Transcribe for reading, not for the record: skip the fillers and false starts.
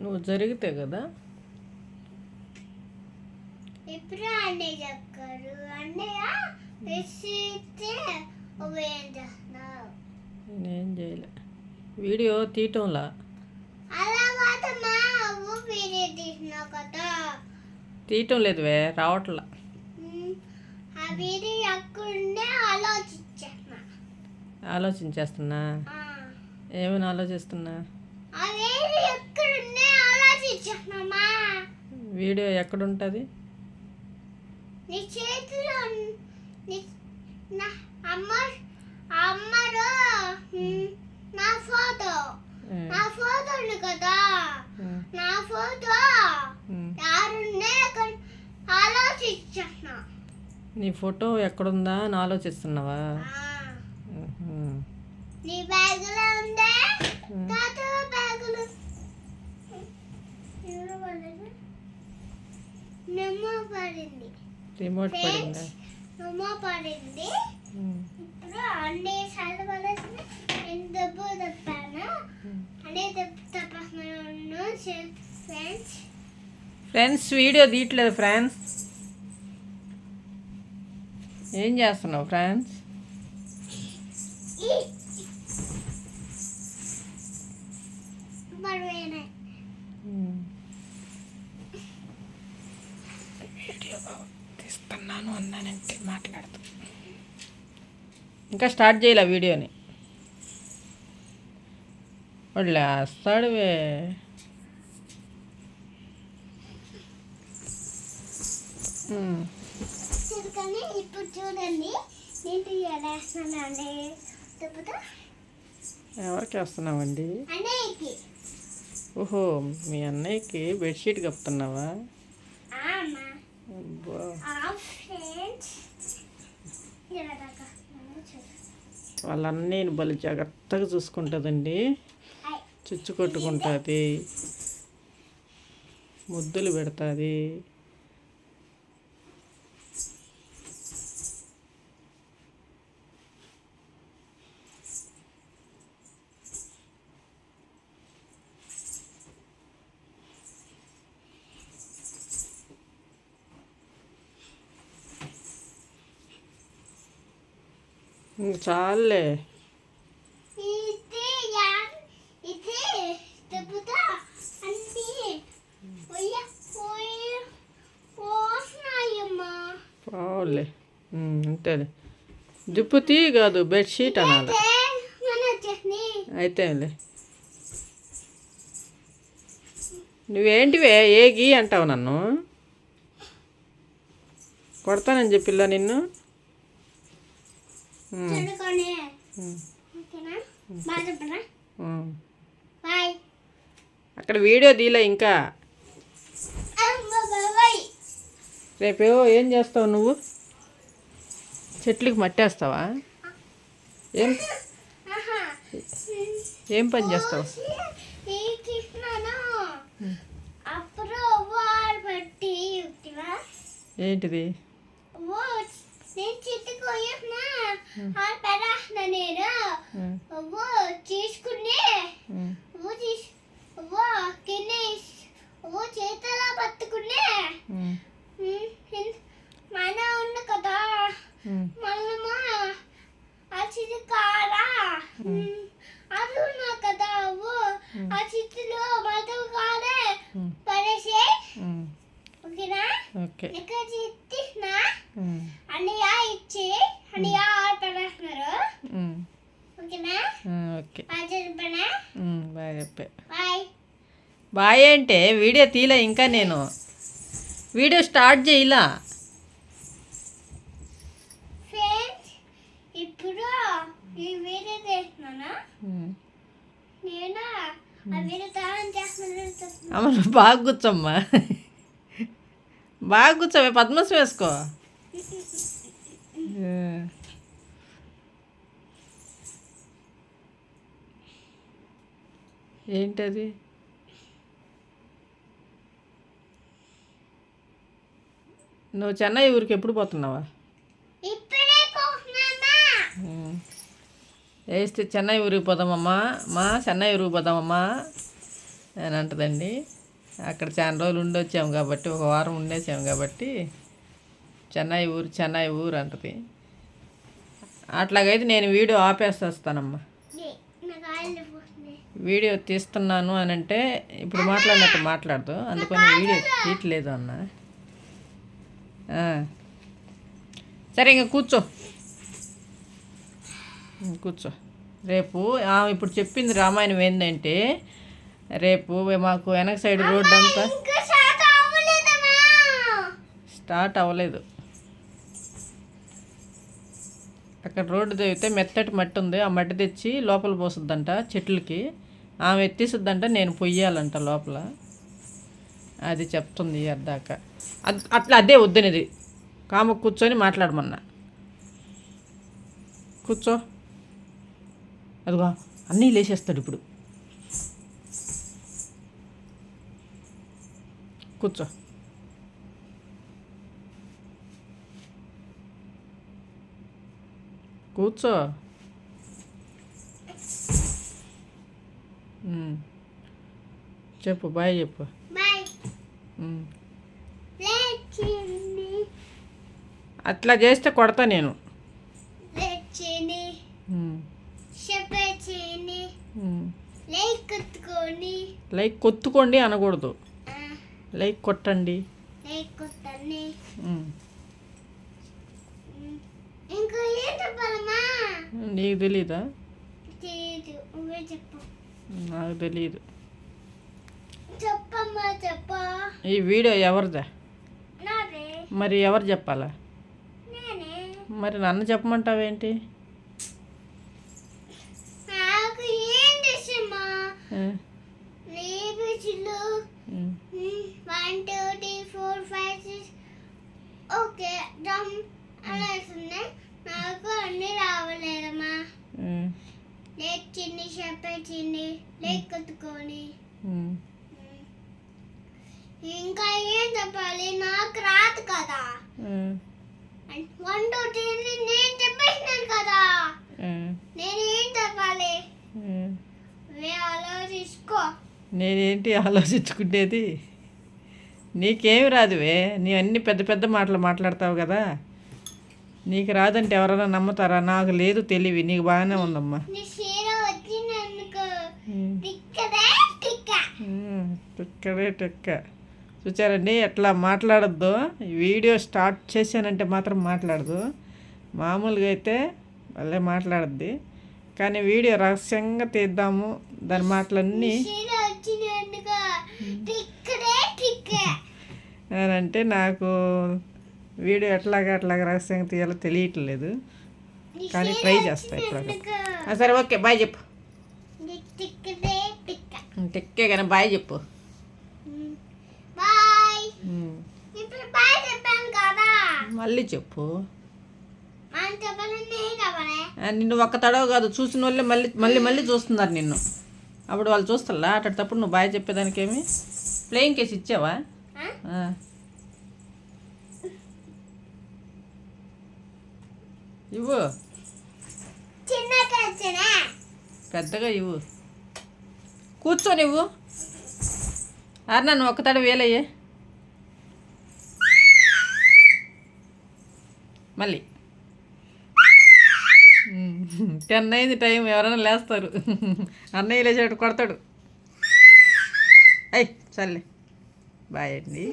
నువ్వు జరిగితే కదా. ఇప్పుడు అన్నయ్య చెప్పారు. అన్నయ్య వేసితే ఏం చేస్తున్నావు? నేనేం చేయలే, వీడియో తీయటంలా. అలా కాదమ్మా, వీడియో తీసినావు కదా. తీయటం లేదువే, రావట్లా. ఆ వీడియో ఎక్కడుండే ఆలోచించేస్తున్నా. ఆలోచించేస్తున్నా. ఏమని ఆలోచిస్తున్నా? ఆ వీడియో ఎక్కడుండే ఆలోచించేస్తున్నామా. వీడియో ఎక్కడుంటుంది? నీ చేతిలో నా అమ్మరు నా ఫోటో ఉంది కదా. నా ఫోటో యారుండే ఆలోచించేస్తున్నా. నీ ఫోటో ఎక్కడుందా అని ఆలోచిస్తున్నావా? నీ బ్యాగులో ఉందే. తాత బ్యాగులు నెమ్మ పడింది. రిమోట్ పడిందా? నెమ్మ పడింది. ఇప్పుడు అన్నీ సార్లు పడేసిన నేను దెబ్బ తప్పాను. అన్నీ దెబ్బ తప్పాను. ఫ్రెండ్స్ వీడియో తీయట్లేదు ఫ్రెండ్స్. ఏం చేస్తున్నావు ఫ్రెండ్స్? వీడియో తీస్తున్నాను అన్నానంటే మాట్లాడుతూ ఇంకా స్టార్ట్ చేయలే వీడియోని. వాడు లేస్తాడువే. కానీ ఇప్పుడు చూడండి నేను ఎలా వేస్తున్నానండి. చెప్పుతా. ఎవరికి వేస్తున్నావండి? అన్నయ్యకి. ఓహో, మీ అన్నయ్యకి బెడ్షీట్ కప్పుతున్నావా? వాళ్ళన్నీ బలి జాగ్రత్తగా చూసుకుంటుందండి. చుచ్చు కొట్టుకుంటుంది, ముద్దులు పెడుతుంది. చాలే. పావులే అంతేలే. దుప్పుతీ కాదు, బెడ్షీట్ అనాలి. అయితేలే. నువ్వేంటివే ఏగి అంటావు నన్ను? కొడతానని చెప్పిల్లా నిన్ను. అక్కడ వీడియో తీలే ఇంకా. రేపు ఏం చేస్తావు నువ్వు? చెట్లకి మట్టేస్తావా? ఏం పని చేస్తావు? ఏంటిది? తీసుకుని చేతిలో పట్టుకుని మన ఉన్న కదా మనమా ఆ చితి కారా అది ఉన్నా కదా ఆ చిత్తులో మతం కాదే పడేసి. ఓకేనా? ఇక్కడ చిత్తినా అన్నయ్య ఇచ్చి అన్నయ్య పడేస్తున్నారు. ఓకేనా? ఓకే. బాయ్ చెప్పా. బాయ్ అంటే వీడియో తీలే ఇంకా. నేను వీడియో స్టార్ట్ చేయలా. ఇప్పుడు ఈ వీడియో చేస్తున్నానా నేను. ఆ వీడియో తాళం చేస్తున్నాను. అమ్మ బాగా కూర్చోమ్మా, బాగా కూర్చోవే. పద్మస్ వేసుకో. ఏంటది? నువ్వు చెన్నై ఊరికి ఎప్పుడు పోతున్నావా? వేస్తే చెన్నై ఊరికి పోదామమ్మా. చెన్నై ఊరికి పోదామమ్మా. అని అంటదండి. అక్కడ చాలా రోజులు ఉండొచ్చాము కాబట్టి, ఒక వారం ఉండేసాము కాబట్టి చెన్నై ఊరు అంటది. అట్లాగైతే నేను వీడియో ఆపేస్తానమ్మా. నాకు ఆయిల్ పోస్తుంది. వీడియో తీస్తున్నాను అని అంటే ఇప్పుడు మాట్లాడినట్టు మాట్లాడదు, అందుకని వీడియో తీయట్లేదు అన్న. సరే ఇంకా కూర్చో. కూర్చో. రేపు ఇప్పుడు చెప్పింది రామాయణం ఏంటంటే, రేపు మాకు వెనక సైడ్ రోడ్డు అంతా ఇంకా స్టార్ట్ అవ్వలేదమ్మా. స్టార్ట్ అవ్వలేదు. అక్కడ రోడ్డు తెగితే మెత్తటి మట్టి ఉంది, ఆ మట్టి తెచ్చి లోపల పోస్తుందంట చెట్లకి. ఆమె ఎత్తిస్తుందంట, నేను పొయ్యాలంట లోపల. అది చెప్తుంది అద్దాక. అట్లా అదే వద్దనేది. కామ కూర్చొని మాట్లాడమన్నా. కూర్చో. అదిగో అన్నీ లేచేస్తాడు ఇప్పుడు. కూర్చో. కూర్చో. చెప్పు, బాయ్ చెప్పు. బాయ్. లేచింది. అట్లా చేస్తే కొడతా నేను. లేచింది. చెప్పేచింది. లైక్ కొట్టుకొని. లైక్ కొట్టుకోండి అనకూడదు. లైక్ కొట్టండి. లైక్ కొట్టండి. ఇంకా ఏం చెప్పాలమ్మా? నీకు తెలీదా? తెలీదు, నువ్వే చెప్పు. నాకు తెలీదు. చెప్పమ్మా, చెప్పు. ఈ వీడియో ఎవరిదా? నాదే. మరి ఎవరు చెప్పాలా? నేనే. మరి నన్ను చెప్పమంటావేంటి? నాకు ఏం తెలుసమ్మా? లేబిచిలు 1 2 3 4 5 6 ఓకే డమ్ అలా ఉన్నాయి. నాకు అన్నీ రావలేదమ్మా. లేచింది, చెప్పేచింది, లేక్ కొట్టుకొని. ఇంకా ఏం చెప్పాలి? నాకు రాదు కదా. 1 2 3 నేను చెప్పేసినాను కదా. నేనేం చెప్పాలి? ఆలోచించుకో. నేనేంటి ఆలోచించుకునేది? నీకేమి రాదువే. నీవన్నీ పెద్ద పెద్ద మాటలు మాట్లాడతావు కదా. నీకు రాదంటే ఎవరైనా నమ్ముతారా? నాకు లేదు తెలివి. నీకు బాగానే ఉందమ్మా. నీ చీర వచ్చినందుకు టిక్కడే టిక్క. టిక్కడే టిక్క. చూచారండి ఎట్లా మాట్లాడద్దు. వీడియో స్టార్ట్ చేశానంటే మాత్రం మాట్లాడదు. మామూలుగా అయితే వాళ్ళే మాట్లాడద్ది. కానీ వీడియో రహస్యంగా తీద్దాము, దాని మాటలన్నీ అని అంటే నాకు వీడియో ఎట్లాగా రహస్యంగా తీయాలో తెలియట్లేదు. కానీ ట్రై చేస్తా ఇప్పుడు. సరే ఓకే, బాయ్ చెప్పు. టిక్కే కానీ బాయ్ చెప్పు. మళ్ళీ చెప్పు. నిన్ను ఒక్క తడవ కాదు, చూసిన వాళ్ళే మళ్ళీ మళ్ళీ మళ్ళీ చూస్తున్నారు నిన్ను. అప్పుడు వాళ్ళు చూస్తారా? అట్టేటప్పుడు నువ్వు బాయ్ చెప్పేదానికేమి ప్లేయింగ్ కేసు ఇచ్చావా? ఇవ్వు. పెద్దగా ఇవ్వు. కూర్చో నువ్వు. నన్ను ఒక్క తడ వేలయ్యే. మళ్ళీ 10 అయింది టైం. ఎవరైనా లేస్తారు. అన్నయ్య లేచాడు, కొడతాడు. అయ్ సర్లే, బాయ్ అండి.